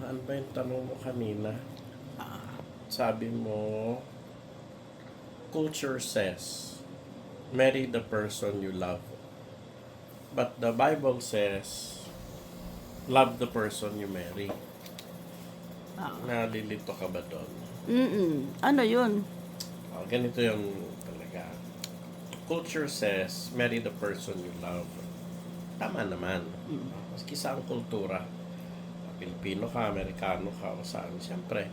Ano ba yung tanong mo kanina? Sabi mo, culture says, marry the person you love. But the Bible says, love the person you marry. Nalilito ka ba doon? Ano yun? Ganito yung talaga. Culture says, marry the person you love. Tama naman. Maski sa ang kultura, Pilipino ka, Amerikano ka, o saan, siyempre,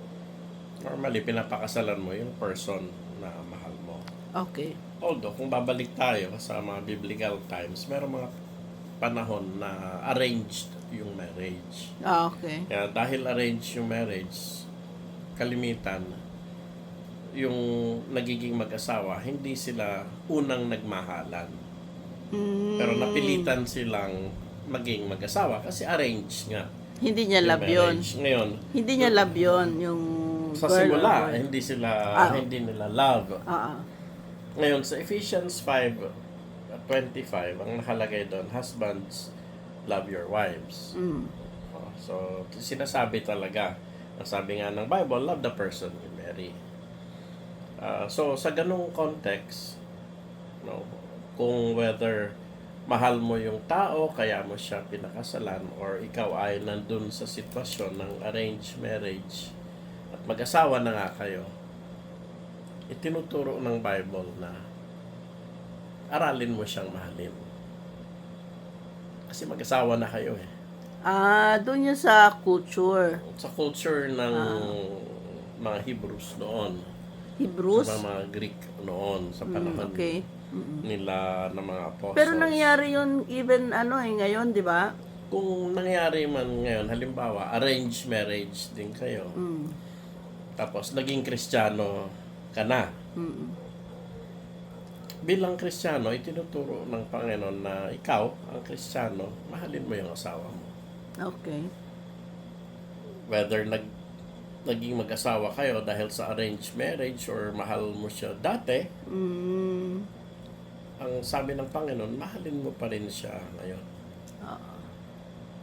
normally, pinapakasalan mo yung person na mahal mo. Okay. Although, kung babalik tayo sa mga biblical times, meron mga panahon na arranged yung marriage. Okay. Kaya dahil arranged yung marriage, kalimitan, yung nagiging mag-asawa, hindi sila unang nagmahalan. Pero napilitan silang maging mag-asawa kasi arranged nga. Hindi niya yung love yun. marriage. Ngayon, Hindi niya love yun. Yung sa girl or simula, boy. hindi nila love. Ah. Ngayon, sa Ephesians 5:25, ang nakalagay doon, husbands, love your wives. So, sinasabi talaga, ang sabi nga ng Bible, love the person you marry. So, sa ganung context, no, kung whether mahal mo yung tao, kaya mo siya pinakasalan, or ikaw ay nandun sa sitwasyon ng arranged marriage, at mag-asawa na nga kayo, itinuturo ng Bible na aralin mo siyang mahalin. Kasi mag-asawa na kayo eh. Doon yun sa culture. Sa culture ng mga Hebrews noon, Hebrews? sa mga Greek noon, sa panahon Okay. nila ng mga apostles. Pero nangyari yun even ngayon, di ba? Kung nangyari man ngayon, halimbawa, arranged marriage din kayo. Tapos, naging Kristiyano ka na. Bilang Kristiyano, itinuturo ng Panginoon na ikaw, ang Kristiyano, mahalin mo yung asawa mo. Okay. Whether naging mag-asawa kayo dahil sa arranged marriage or mahal mo siya dati, ang sabi ng Panginoon, mahalin mo pa rin siya ngayon.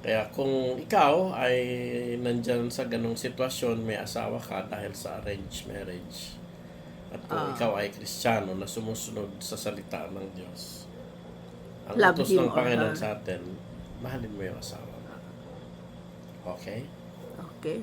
Kaya kung ikaw ay nandyan sa ganong sitwasyon, may asawa ka dahil sa arranged marriage, at kung ikaw ay Kristiyano na sumusunod sa salita ng Diyos, ang Love utos him ng or Panginoon her. sa atin, mahalin mo yung asawa mo. Okay? Okay.